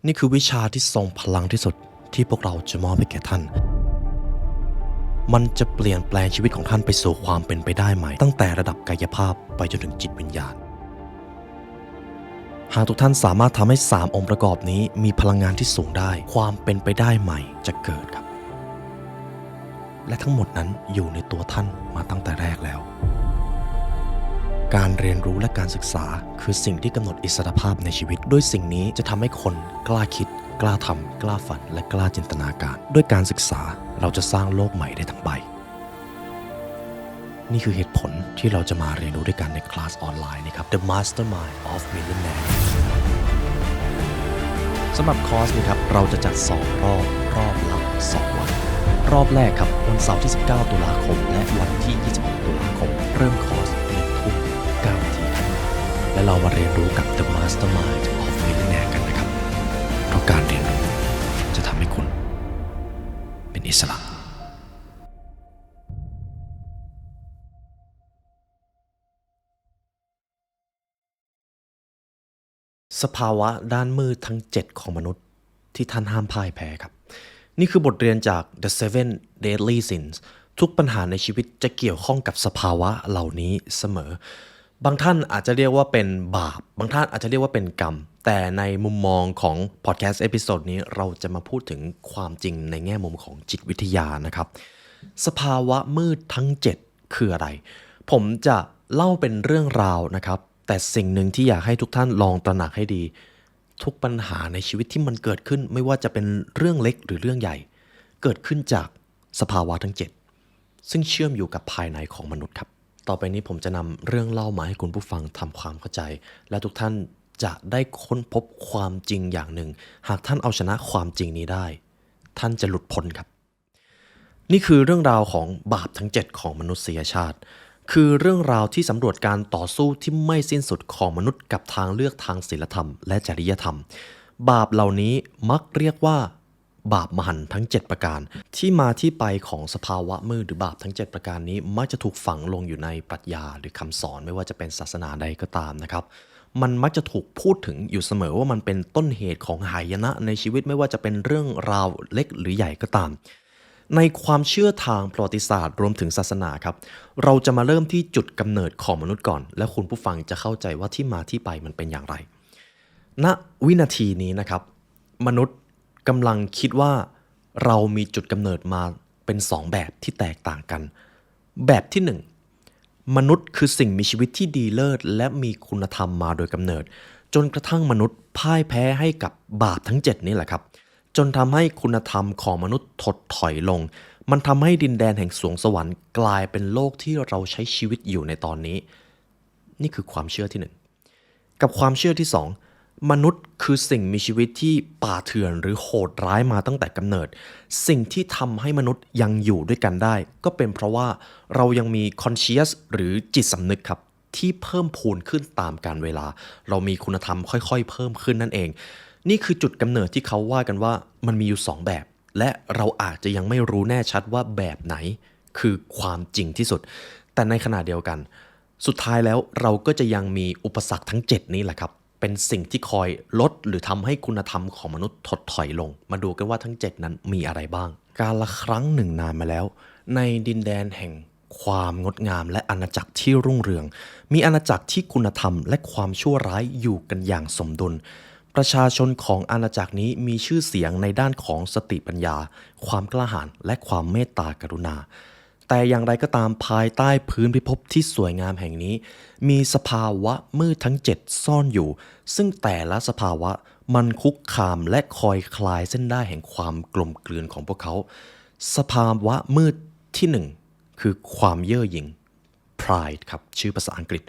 นี่คือวิชาที่ทรงพลังที่สุดที่พวกเราจะมอบให้แก่ท่านมันจะเปลี่ยนแปลงชีวิตของท่านไปสู่ความเป็นไปได้ใหม่ตั้งแต่ระดับกายภาพไปจนถึงจิตวิญญาณหากทุกท่านสามารถทำให้3องค์ประกอบนี้มีพลังงานที่สูงได้ความเป็นไปได้ใหม่จะเกิดครับและทั้งหมดนั้นอยู่ในตัวท่านมาตั้งแต่แรกแล้วการเรียนรู้และการศึกษาคือสิ่งที่กำหนดอิสรภาพในชีวิตด้วยสิ่งนี้จะทำให้คนกล้าคิดกล้าทำกล้าฝันและกล้าจินตนาการด้วยการศึกษาเราจะสร้างโลกใหม่ได้ทั้งใบนี่คือเหตุผลที่เราจะมาเรียนรู้ด้วยกันในคลาสออนไลน์นะครับ The Mastermind of Millionaire สำหรับคอร์สนี้ครับเราจะจัด2รอบละ2วันรอบแรกครับวันเสาร์ที่19ตุลาคมและวันที่26ตุลาคมเริ่มคอร์ส1:09 น.และเรามาเรียนรู้กับ The Mastermind of Millionaire กันนะครับเพราะการเรียนรู้จะทำให้คุณเป็นอิสระสภาวะด้านมืดทั้ง7ของมนุษย์ที่ท่านห้ามพ่ายแพ้ครับนี่คือบทเรียนจาก The Seven Deadly Sins ทุกปัญหาในชีวิตจะเกี่ยวข้องกับสภาวะเหล่านี้เสมอบางท่านอาจจะเรียกว่าเป็นบาปบางท่านอาจจะเรียกว่าเป็นกรรมแต่ในมุมมองของพอดแคสต์เอพิโซดนี้เราจะมาพูดถึงความจริงในแง่มุมของจิตวิทยานะครับสภาวะมืดทั้ง7คืออะไรผมจะเล่าเป็นเรื่องราวนะครับแต่สิ่งหนึ่งที่อยากให้ทุกท่านลองตระหนักให้ดีทุกปัญหาในชีวิตที่มันเกิดขึ้นไม่ว่าจะเป็นเรื่องเล็กหรือเรื่องใหญ่เกิดขึ้นจากสภาวะทั้ง7ซึ่งเชื่อมอยู่กับภายในของมนุษย์ครับต่อไปนี้ผมจะนำเรื่องเล่ามาให้คุณผู้ฟังทำความเข้าใจและทุกท่านจะได้ค้นพบความจริงอย่างหนึ่งหากท่านเอาชนะความจริงนี้ได้ท่านจะหลุดพ้นครับนี่คือเรื่องราวของบาปทั้ง7ของมนุษยชาติคือเรื่องราวที่สำรวจการต่อสู้ที่ไม่สิ้นสุดของมนุษย์กับทางเลือกทางศีลธรรมและจริยธรรมบาปเหล่านี้มักเรียกว่าบาปมหันต์ทั้ง7ประการที่มาที่ไปของสภาวะมืดหรือบาปทั้ง7ประการนี้มักจะถูกฝังลงอยู่ในปรัชญาหรือคำสอนไม่ว่าจะเป็นศาสนาใดก็ตามนะครับมันมักจะถูกพูดถึงอยู่เสมอว่ามันเป็นต้นเหตุของหายนะในชีวิตไม่ว่าจะเป็นเรื่องราวเล็กหรือใหญ่ก็ตามในความเชื่อทางประวัติศาสตร์รวมถึงศาสนาครับเราจะมาเริ่มที่จุดกำเนิดของมนุษย์ก่อนและคุณผู้ฟังจะเข้าใจว่าที่มาที่ไปมันเป็นอย่างไรณวินาทีนี้นะครับมนุษย์กำลังคิดว่าเรามีจุดกำเนิดมาเป็น2แบบที่แตกต่างกันแบบที่1มนุษย์คือสิ่งมีชีวิตที่ดีเลิศและมีคุณธรรมมาโดยกำเนิดจนกระทั่งมนุษย์พ่ายแพ้ให้กับบาปทั้ง7นี่แหละครับจนทำให้คุณธรรมของมนุษย์ถดถอยลงมันทำให้ดินแดนแห่งสวงสวรรค์กลายเป็นโลกที่เราใช้ชีวิตอยู่ในตอนนี้นี่คือความเชื่อที่1กับความเชื่อที่2มนุษย์คือสิ่งมีชีวิตที่ป่าเถื่อนหรือโหดร้ายมาตั้งแต่กำเนิดสิ่งที่ทำให้มนุษย์ยังอยู่ด้วยกันได้ก็เป็นเพราะว่าเรายังมี conscious หรือจิตสำนึกครับที่เพิ่มพูนขึ้นตามกาลเวลาเรามีคุณธรรมค่อยๆเพิ่มขึ้นนั่นเองนี่คือจุดกำเนิดที่เขาว่ากันว่ามันมีอยู่2แบบและเราอาจจะยังไม่รู้แน่ชัดว่าแบบไหนคือความจริงที่สุดแต่ในขณะเดียวกันสุดท้ายแล้วเราก็จะยังมีอุปสรรคทั้ง7นี้แหละครับเป็นสิ่งที่คอยลดหรือทำให้คุณธรรมของมนุษย์ถดถอยลงมาดูกันว่าทั้ง7นั้นมีอะไรบ้างกาลครั้งหนึ่งนานมาแล้วในดินแดนแห่งความงดงามและอาณาจักรที่รุ่งเรืองมีอาณาจักรที่คุณธรรมและความชั่วร้ายอยู่กันอย่างสมดุลประชาชนของอาณาจักรนี้มีชื่อเสียงในด้านของสติปัญญาความกล้าหาญและความเมตตากรุณาแต่อย่างไรก็ตามภายใต้พื้นพิภพที่สวยงามแห่งนี้มีสภาวะมืดทั้ง7ซ่อนอยู่ซึ่งแต่ละสภาวะมันคุกคามและคอยคลายเส้นได้แห่งความกลมกลืนของพวกเขาสภาวะมืดที่1คือความเย่อหยิ่ง pride ครับชื่อภาษาอังกฤษ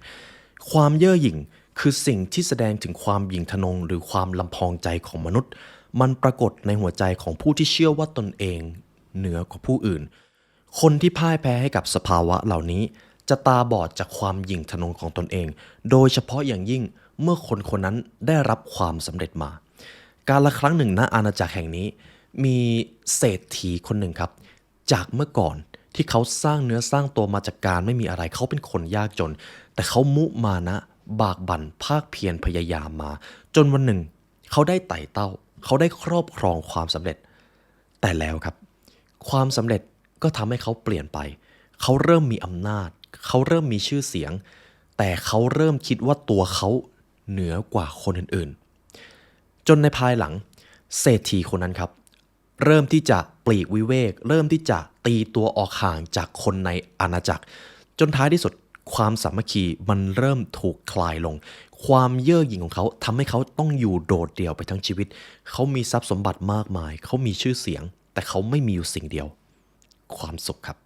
ความเย่อหยิ่งคือสิ่งที่แสดงถึงความหยิ่งทะนงหรือความลำพองใจของมนุษย์มันปรากฏในหัวใจของผู้ที่เชื่อว่าตนเองเหนือกว่าผู้อื่นคนที่พ่ายแพ้ให้กับสภาวะเหล่านี้จะตาบอดจากความหยิ่งทะนงของตนเองโดยเฉพาะอย่างยิ่งเมื่อคนคนนั้นได้รับความสำเร็จมากาลครั้งหนึ่งณอาณาจักรแห่งนี้มีเศรษฐีคนหนึ่งครับจากเมื่อก่อนที่เขาสร้างเนื้อสร้างตัวมาจากการไม่มีอะไรเขาเป็นคนยากจนแต่เขามุมานะบากบั่นภาคเพียรพยายามมาจนวันหนึ่งเขาได้ไต่เต้า เขาได้ครอบครองความสำเร็จแต่แล้วครับความสำเร็จก็ทำให้เขาเปลี่ยนไปเขาเริ่มมีอำนาจเขาเริ่มมีชื่อเสียงแต่เขาเริ่มคิดว่าตัวเขาเหนือกว่าคนอื่นๆจนในภายหลังเศรษฐีคนนั้นครับเริ่มที่จะปลีกวิเวกเริ่มที่จะตีตัวออกห่างจากคนในอาณาจักรจนท้ายที่สุดความสามัคคีมันเริ่มถูกคลายลงความเย่อหยิ่งของเขาทำให้เขาต้องอยู่โดดเดี่ยวไปทั้งชีวิตเขามีทรัพย์สมบัติมากมายเขามีชื่อเสียงแต่เขาไม่มีอยู่สิ่งเดียวความสุขครับ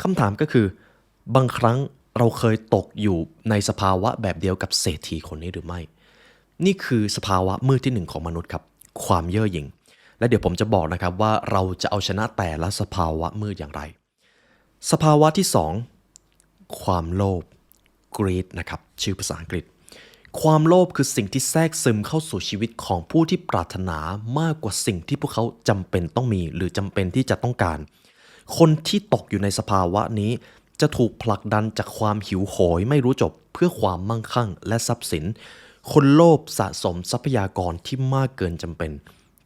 คำถามก็คือบางครั้งเราเคยตกอยู่ในสภาวะแบบเดียวกับเศรษฐีคนนี้หรือไม่นี่คือสภาวะมืดที่หนึ่งของมนุษย์ครับความเย่อหยิ่งและเดี๋ยวผมจะบอกนะครับว่าเราจะเอาชนะแต่ละสภาวะมืดอย่างไรสภาวะที่สองความโลภ greed นะครับชื่อภาษาอังกฤษความโลภคือสิ่งที่แทรกซึมเข้าสู่ชีวิตของผู้ที่ปรารถนามากกว่าสิ่งที่พวกเขาจำเป็นต้องมีหรือจำเป็นที่จะต้องการคนที่ตกอยู่ในสภาวะนี้จะถูกผลักดันจากความหิวโหยไม่รู้จบเพื่อความมั่งคั่งและทรัพย์สินคนโลภสะสมทรัพยากรที่มากเกินจำเป็น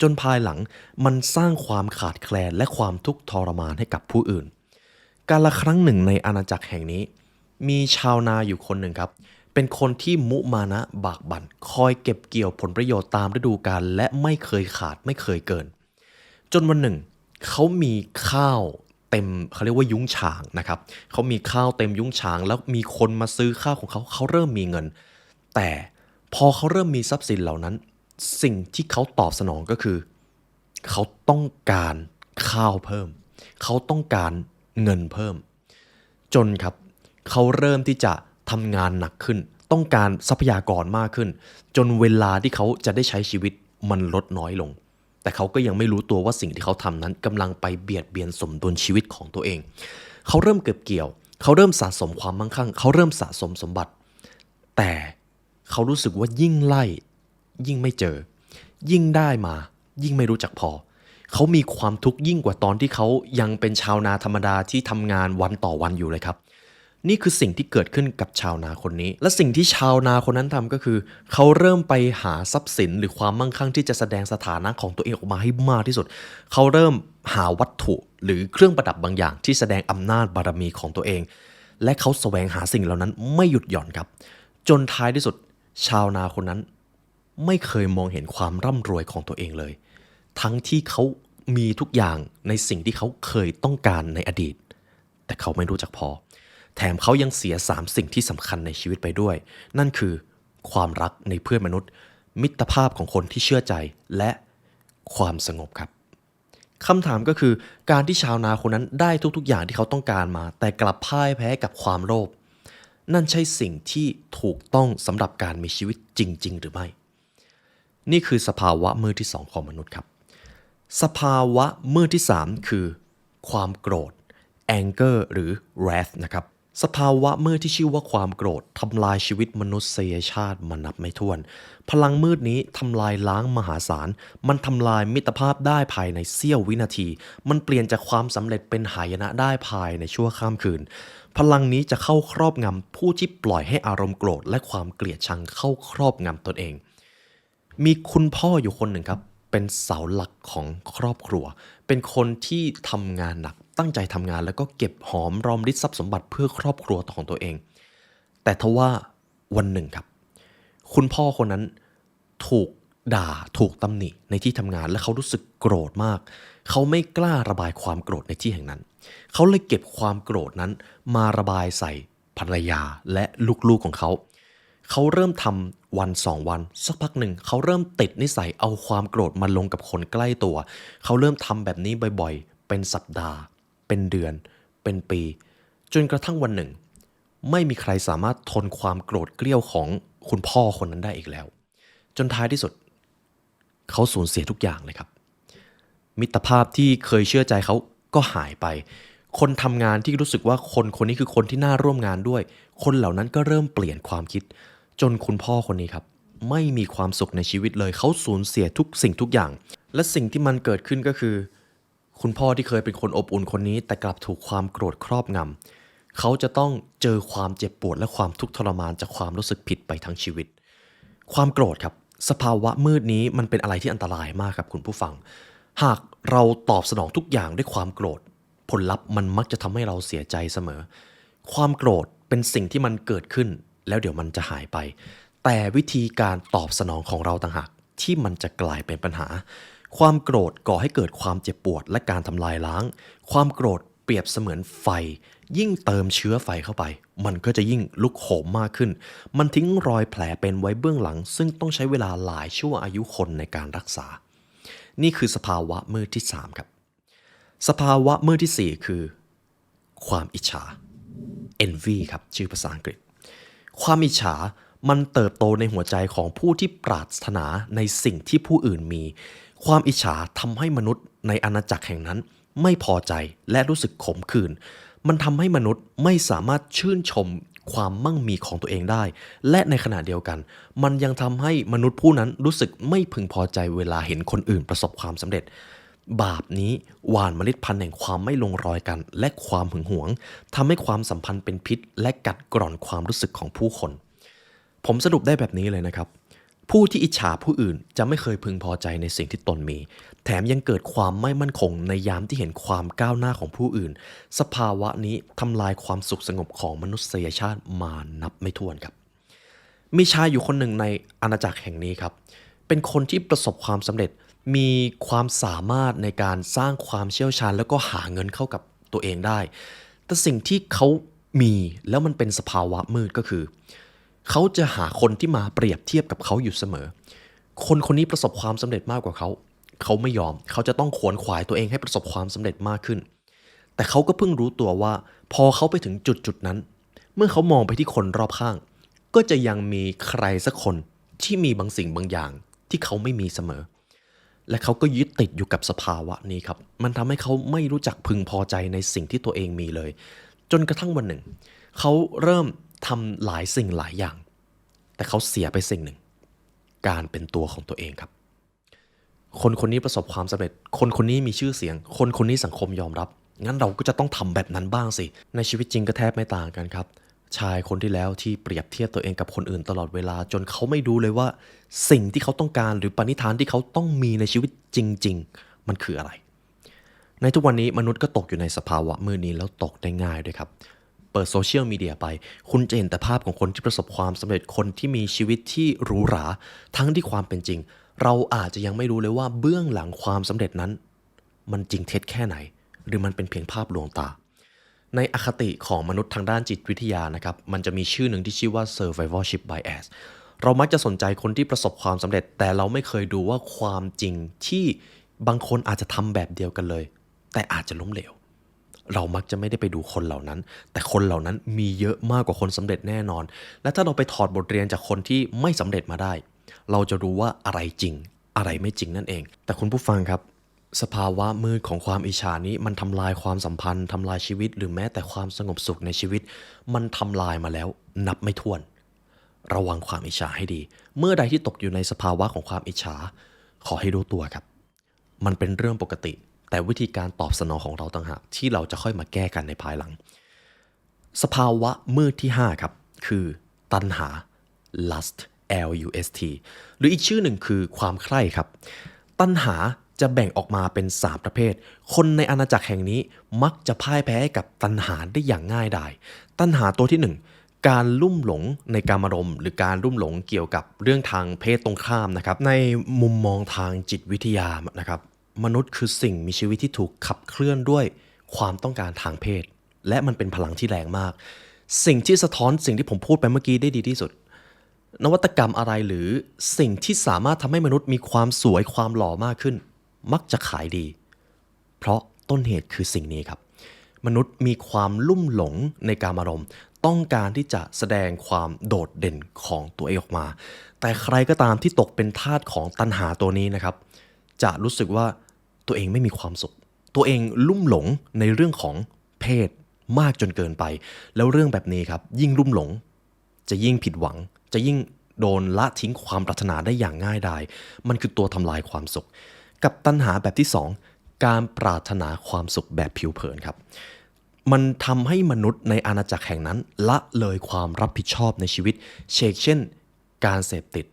จนภายหลังมันสร้างความขาดแคลนและความทุกข์ทรมานให้กับผู้อื่นกาลครั้งหนึ่งในอาณาจักรแห่งนี้มีชาวนาอยู่คนหนึ่งครับเป็นคนที่มุมานะบากบั่นคอยเก็บเกี่ยวผลประโยชน์ตามฤดูกาลและไม่เคยขาดไม่เคยเกินจนวันหนึ่งเขามีข้าวเต็มเขาเรียกว่ายุ้งฉางนะครับเขามีข้าวเต็มยุ้งฉางแล้วมีคนมาซื้อข้าวของเขาเขาเริ่มมีเงินแต่พอเขาเริ่มมีทรัพย์สินเหล่านั้นสิ่งที่เขาตอบสนองก็คือเขาต้องการข้าวเพิ่มเขาต้องการเงินเพิ่มจนครับเขาเริ่มที่จะทำงานหนักขึ้นต้องการทรัพยากรมากขึ้นจนเวลาที่เขาจะได้ใช้ชีวิตมันลดน้อยลงแต่เขาก็ยังไม่รู้ตัวว่าสิ่งที่เขาทำนั้นกำลังไปเบียดเบียนสมดุลชีวิตของตัวเองเขาเริ่มเก็บเกี่ยวเขาเริ่มสะสมความมั่งคั่งเขาเริ่มสะสมสมบัติแต่เขารู้สึกว่ายิ่งไล่ยิ่งไม่เจอยิ่งได้มายิ่งไม่รู้จักพอเขามีความทุกข์ยิ่งกว่าตอนที่เขายังเป็นชาวนาธรรมดาที่ทำงานวันต่อวันอยู่เลยครับนี่คือสิ่งที่เกิดขึ้นกับชาวนาคนนี้และสิ่งที่ชาวนาคนนั้นทำก็คือเขาเริ่มไปหาทรัพย์สินหรือความมั่งคั่งที่จะแสดงสถานะของตัวเองออกมาให้มากที่สุดเขาเริ่มหาวัตถุหรือเครื่องประดับบางอย่างที่แสดงอำนาจบารมีของตัวเองและเขาแสวงหาสิ่งเหล่านั้นไม่หยุดหย่อนครับจนท้ายที่สุดชาวนาคนนั้นไม่เคยมองเห็นความร่ำรวยของตัวเองเลยทั้งที่เขามีทุกอย่างในสิ่งที่เขาเคยต้องการในอดีตแต่เขาไม่รู้จักพอแถมเขายังเสีย3สิ่งที่สำคัญในชีวิตไปด้วยนั่นคือความรักในเพื่อนมนุษย์มิตรภาพของคนที่เชื่อใจและความสงบครับคำถามก็คือการที่ชาวนาคนนั้นได้ทุกๆอย่างที่เขาต้องการมาแต่กลับพ่ายแพ้กับความโลภนั่นใช่สิ่งที่ถูกต้องสำหรับการมีชีวิตจริงๆหรือไม่นี่คือสภาวะมืดที่2ของมนุษย์ครับสภาวะมืดที่3คือความโกรธ anger หรือ wrath นะครับสภาวะมืดที่ชื่อว่าความโกรธทำลายชีวิตมนุษยชาติมานับไม่ถ้วนพลังมืดนี้ทำลายล้างมหาศาลมันทำลายมิตรภาพได้ภายในเสี้ยววินาทีมันเปลี่ยนจากความสำเร็จเป็นหายนะได้ภายในชั่วข้ามคืนพลังนี้จะเข้าครอบงำผู้ที่ปล่อยให้อารมณ์โกรธและความเกลียดชังเข้าครอบงำตนเองมีคุณพ่ออยู่คนหนึ่งครับเป็นเสาหลักของครอบครัวเป็นคนที่ทำงานหนักตั้งใจทำงานแล้วก็เก็บหอมรอมริบทรัพย์สมบัติเพื่อครอบครัวของตัวเองแต่ทว่าวันหนึ่งครับคุณพ่อคนนั้นถูกด่าถูกตำหนิในที่ทำงานและเขารู้สึกโกรธมากเขาไม่กล้าระบายความโกรธในที่แห่งนั้นเขาเลยเก็บความโกรธนั้นมาระบายใส่ภรรยาและลูกๆของเขาเขาเริ่มทำวัน2วันสักพักหนึ่งเขาเริ่มติดนิสัยเอาความโกรธมาลงกับคนใกล้ตัวเขาเริ่มทำแบบนี้บ่อยๆเป็นสัปดาห์เป็นเดือนเป็นปีจนกระทั่งวันหนึ่งไม่มีใครสามารถทนความโกรธเกรี้ยวของคุณพ่อคนนั้นได้อีกแล้วจนท้ายที่สุดเขาสูญเสียทุกอย่างเลยครับมิตรภาพที่เคยเชื่อใจเขาก็หายไปคนทำงานที่รู้สึกว่าคนคนนี้คือคนที่น่าร่วมงานด้วยคนเหล่านั้นก็เริ่มเปลี่ยนความคิดจนคุณพ่อคนนี้ครับไม่มีความสุขในชีวิตเลยเขาสูญเสียทุกสิ่งทุกอย่างและสิ่งที่มันเกิดขึ้นก็คือคุณพ่อที่เคยเป็นคนอบอุ่นคนนี้แต่กลับถูกความโกรธครอบงำเขาจะต้องเจอความเจ็บปวดและความทุกข์ทรมานจากความรู้สึกผิดไปทั้งชีวิตความโกรธครับ สภาวะมืดนี้มันเป็นอะไรที่อันตรายมากครับคุณผู้ฟังหากเราตอบสนองทุกอย่างด้วยความโกรธผลลัพธ์มันมักจะทำให้เราเสียใจเสมอความโกรธเป็นสิ่งที่มันเกิดขึ้นแล้วเดี๋ยวมันจะหายไปแต่วิธีการตอบสนองของเราต่างหากที่มันจะกลายเป็นปัญหาความโกรธก่อให้เกิดความเจ็บปวดและการทำลายล้างความโกรธเปรียบเสมือนไฟยิ่งเติมเชื้อไฟเข้าไปมันก็จะยิ่งลุกโหมมากขึ้นมันทิ้งรอยแผลเป็นไว้เบื้องหลังซึ่งต้องใช้เวลาหลายชั่วอายุคนในการรักษานี่คือสภาวะมืดที่3ครับสภาวะมืดที่4คือความอิจฉา envy ครับชื่อภาษาอังกฤษความอิจฉามันเติบโตในหัวใจของผู้ที่ปรารถนาในสิ่งที่ผู้อื่นมีความอิจฉาทำให้มนุษย์ในอาณาจักรแห่งนั้นไม่พอใจและรู้สึกขมขื่นมันทำให้มนุษย์ไม่สามารถชื่นชมความมั่งมีของตัวเองได้และในขณะเดียวกันมันยังทำให้มนุษย์ผู้นั้นรู้สึกไม่พึงพอใจเวลาเห็นคนอื่นประสบความสำเร็จบาปนี้หว่านเมล็ดพันธุ์แห่งความไม่ลงรอยกันและความหึงหวงทำให้ความสัมพันธ์เป็นพิษและกัดกร่อนความรู้สึกของผู้คนผมสรุปได้แบบนี้เลยนะครับผู้ที่อิจฉาผู้อื่นจะไม่เคยพึงพอใจในสิ่งที่ตนมีแถมยังเกิดความไม่มั่นคงในยามที่เห็นความก้าวหน้าของผู้อื่นสภาวะนี้ทำลายความสุขสงบของมนุษยชาติมานับไม่ถ้วนครับมีชายอยู่คนหนึ่งในอาณาจักรแห่งนี้ครับเป็นคนที่ประสบความสำเร็จมีความสามารถในการสร้างความเชี่ยวชาญแล้วก็หาเงินเข้ากับตัวเองได้แต่สิ่งที่เขามีแล้วมันเป็นสภาวะมืดก็คือเขาจะหาคนที่มาเปรียบเทียบกับเขาอยู่เสมอคนคนนี้ประสบความสำเร็จมากกว่าเขาเขาไม่ยอมเขาจะต้องขวนขวายตัวเองให้ประสบความสำเร็จมากขึ้นแต่เขาก็เพิ่งรู้ตัวว่าพอเขาไปถึงจุดนั้นเมื่อเขามองไปที่คนรอบข้างก็จะยังมีใครสักคนที่มีบางสิ่งบางอย่างที่เขาไม่มีเสมอและเขาก็ยึดติดอยู่กับสภาวะนี้ครับมันทำให้เขาไม่รู้จักพึงพอใจในสิ่งที่ตัวเองมีเลยจนกระทั่งวันหนึ่งเขาเริ่มทำหลายสิ่งหลายอย่างแต่เขาเสียไปสิ่งหนึ่งการเป็นตัวของตัวเองครับคนคนนี้ประสบความสำเร็จคนคนนี้มีชื่อเสียงคนคนนี้สังคมยอมรับงั้นเราก็จะต้องทำแบบนั้นบ้างสิในชีวิตจริงก็แทบไม่ต่างกันครับชายคนที่แล้วที่เปรียบเทียบตัวเองกับคนอื่นตลอดเวลาจนเขาไม่รู้เลยว่าสิ่งที่เขาต้องการหรือปณิธานที่เขาต้องมีในชีวิตจริงๆมันคืออะไรในทุกวันนี้มนุษย์ก็ตกอยู่ในสภาวะมืดนี้แล้วตกได้ง่ายด้วยครับเปิดโซเชียลมีเดียไปคุณจะเห็นแต่ภาพของคนที่ประสบความสำเร็จคนที่มีชีวิตที่หรูหราทั้งที่ความเป็นจริงเราอาจจะยังไม่รู้เลยว่าเบื้องหลังความสำเร็จนั้นมันจริงเท็จแค่ไหนหรือมันเป็นเพียงภาพลวงตาในอคติของมนุษย์ทางด้านจิตวิทยานะครับมันจะมีชื่อหนึ่งที่ชื่อว่า survivorship bias เรามักจะสนใจคนที่ประสบความสำเร็จแต่เราไม่เคยดูว่าความจริงที่บางคนอาจจะทำแบบเดียวกันเลยแต่อาจจะล้มเหลวเรามักจะไม่ได้ไปดูคนเหล่านั้นแต่คนเหล่านั้นมีเยอะมากกว่าคนสำเร็จแน่นอนและถ้าเราไปถอดบทเรียนจากคนที่ไม่สำเร็จมาได้เราจะรู้ว่าอะไรจริงอะไรไม่จริงนั่นเองแต่คุณผู้ฟังครับสภาวะมืดของความอิจฉานี้มันทำลายความสัมพันธ์ทำลายชีวิตหรือแม้แต่ความสงบสุขในชีวิตมันทำลายมาแล้วนับไม่ถ้วนระวังความอิจฉาให้ดีเมื่อใดที่ตกอยู่ในสภาวะของความอิจฉาขอให้รู้ตัวครับมันเป็นเรื่องปกติแต่วิธีการตอบสนองของเราต่างหากที่เราจะค่อยมาแก้กันในภายหลังสภาวะมืดที่5ครับคือตัณหา lust lust หรืออีกชื่อหนึ่งคือความใคร่ครับตัณหาจะแบ่งออกมาเป็น3ประเภทคนในอาณาจักรแห่งนี้มักจะพ่ายแพ้กับตัณหาได้อย่างง่ายดายตัณหาตัวที่1การลุ่มหลงในกามารมณ์หรือการลุ่มหลงเกี่ยวกับเรื่องทางเพศตรงข้ามนะครับในมุมมองทางจิตวิทยานะครับมนุษย์คือสิ่งมีชีวิตที่ถูกขับเคลื่อนด้วยความต้องการทางเพศและมันเป็นพลังที่แรงมากสิ่งที่สะท้อนสิ่งที่ผมพูดไปเมื่อกี้ได้ดีที่สุดนวัตกรรมอะไรหรือสิ่งที่สามารถทำให้มนุษย์มีความสวยความหล่อมากขึ้นมักจะขายดีเพราะต้นเหตุคือสิ่งนี้ครับมนุษย์มีความลุ่มหลงในกามารมณ์ต้องการที่จะแสดงความโดดเด่นของตัวเองออกมาแต่ใครก็ตามที่ตกเป็นทาสของตัณหาตัวนี้นะครับจะรู้สึกว่าตัวเองไม่มีความสุขตัวเองลุ่มหลงในเรื่องของเพศมากจนเกินไปแล้วเรื่องแบบนี้ครับยิ่งลุ่มหลงจะยิ่งผิดหวังจะยิ่งโดนละทิ้งความปรารถนาได้อย่างง่ายดายมันคือตัวทำลายความสุขกับตัณหาแบบที่2การปรารถนาความสุขแบบผิวเผินครับมันทำให้มนุษย์ในอาณาจักรแห่งนั้นละเลยความรับผิดชอบในชีวิตเช่นการเสพติด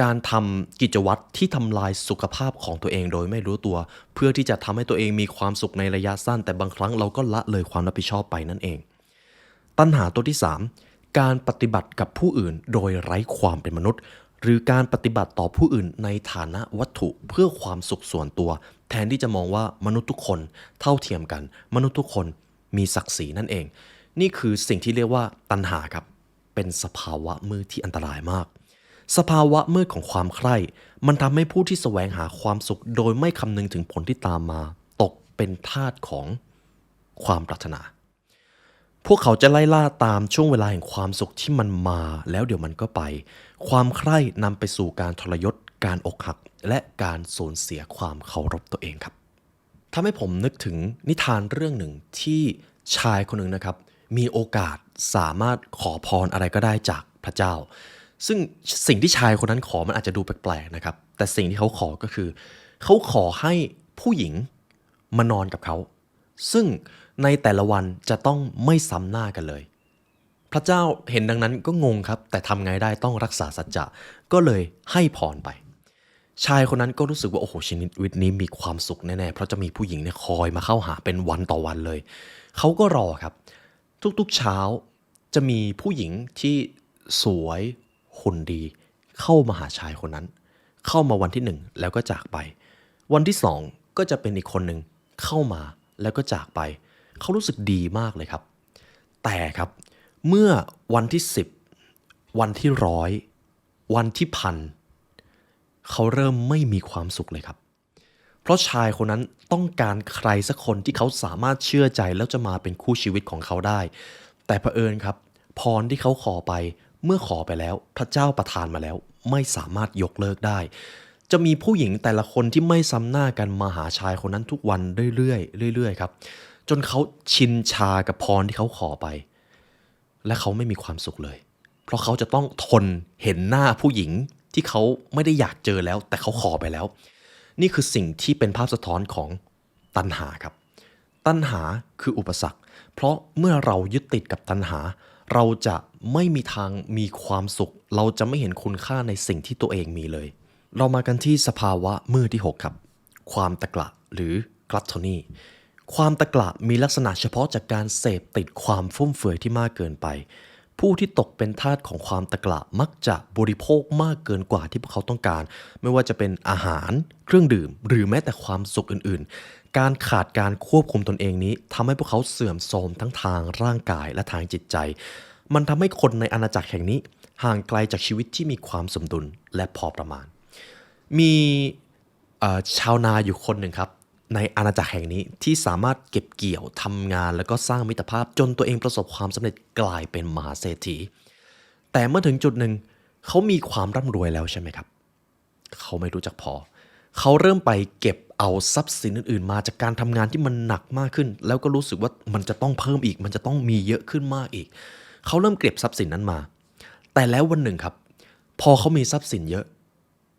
การทำกิจวัตรที่ทำลายสุขภาพของตัวเองโดยไม่รู้ตัวเพื่อที่จะทำให้ตัวเองมีความสุขในระยะสั้นแต่บางครั้งเราก็ละเลยความรับผิดชอบไปนั่นเองตัณหาตัวที่3การปฏิบัติกับผู้อื่นโดยไร้ความเป็นมนุษย์หรือการปฏิบัติต่อผู้อื่นในฐานะวัตถุเพื่อความสุขส่วนตัวแทนที่จะมองว่ามนุษย์ทุกคนเท่าเทียมกันมนุษย์ทุกคนมีศักดิ์ศรีนั่นเองนี่คือสิ่งที่เรียกว่าตัณหาครับเป็นสภาวะมืดที่อันตรายมากสภาวะมืดของความใคร่มันทำให้ผู้ที่แสวงหาความสุขโดยไม่คำนึงถึงผลที่ตามมาตกเป็นทาสของความปรารถนาพวกเขาจะไล่ล่าตามช่วงเวลาแห่งความสุขที่มันมาแล้วเดี๋ยวมันก็ไปความใคร่นำไปสู่การทรยศการอกหักและการสูญเสียความเคารพตัวเองครับทำให้ผมนึกถึงนิทานเรื่องหนึ่งที่ชายคนหนึ่งนะครับมีโอกาสสามารถขอพรอะไรก็ได้จากพระเจ้าซึ่งสิ่งที่ชายคนนั้นขอมันอาจจะดูแปลกๆนะครับแต่สิ่งที่เขาขอก็คือเขาขอให้ผู้หญิงมานอนกับเขาซึ่งในแต่ละวันจะต้องไม่ซ้ำหน้ากันเลยพระเจ้าเห็นดังนั้นก็งงครับแต่ทำไงได้ต้องรักษาสัจจะก็เลยให้พรไปชายคนนั้นก็รู้สึกว่าโอ้โหชีวิตนี้มีความสุขแน่ๆเพราะจะมีผู้หญิงเนี่ยคอยมาเข้าหาเป็นวันต่อวันเลยเขาก็รอครับทุกๆเช้าจะมีผู้หญิงที่สวยหุ่นดีเข้ามาหาชายคนนั้นเข้ามาวันที่1แล้วก็จากไปวันที่2ก็จะเป็นอีกคนหนึ่งเข้ามาแล้วก็จากไปเขารู้สึกดีมากเลยครับแต่ครับเมื่อวันที่10วันที่100วันที่1,000เขาเริ่มไม่มีความสุขเลยครับเพราะชายคนนั้นต้องการใครสักคนที่เขาสามารถเชื่อใจแล้วจะมาเป็นคู่ชีวิตของเขาได้แต่เผอิญครับพรที่เขาขอไปเมื่อขอไปแล้วพระเจ้าประทานมาแล้วไม่สามารถยกเลิกได้จะมีผู้หญิงแต่ละคนที่ไม่ซ้ำหน้ากันมาหาชายคนนั้นทุกวันเรื่อยๆเรื่อยๆครับจนเขาชินชากับพรที่เขาขอไปและเขาไม่มีความสุขเลยเพราะเขาจะต้องทนเห็นหน้าผู้หญิงที่เขาไม่ได้อยากเจอแล้วแต่เขาขอไปแล้วนี่คือสิ่งที่เป็นภาพสะท้อนของตัณหาครับตัณหาคืออุปสรรคเพราะเมื่อเรายึดติดกับตัณหาเราจะไม่มีทางมีความสุขเราจะไม่เห็นคุณค่าในสิ่งที่ตัวเองมีเลยเรามากันที่สภาวะมืดที่6ครับความตะกละหรือกลัตโทนีความตะกละมีลักษณะเฉพาะจากการเสพติดความฟุ่มเฟือยที่มากเกินไปผู้ที่ตกเป็นทาสของความตะกละมักจะบริโภคมากเกินกว่าที่พวกเขาต้องการไม่ว่าจะเป็นอาหารเครื่องดื่มหรือแม้แต่ความสุขอื่นๆการขาดการควบคุมตนเองนี้ทำให้พวกเขาเสื่อมโทรมทั้งทางร่างกายและทางจิตใจมันทำให้คนในอาณาจักรแห่งนี้ห่างไกลจากชีวิตที่มีความสมดุลและพอประมาณมีชาวนาอยู่คนหนึ่งครับในอาณาจักรแห่งนี้ที่สามารถเก็บเกี่ยวทำงานแล้วก็สร้างมิตรภาพจนตัวเองประสบความสำเร็จกลายเป็นมหาเศรษฐีแต่เมื่อถึงจุดหนึ่งเขามีความร่ำรวยแล้วใช่ไหมครับเขาไม่รู้จักพอเขาเริ่มไปเก็บเอาทรัพย์สินอื่นๆมาจากการทำงานที่มันหนักมากขึ้นแล้วก็รู้สึกว่ามันจะต้องเพิ่มอีกมันจะต้องมีเยอะขึ้นมากอีกเขาเริ่มเก็บทรัพย์สินนั้นมาแต่แล้ววันหนึ่งครับพอเขามีทรัพย์สินเยอะ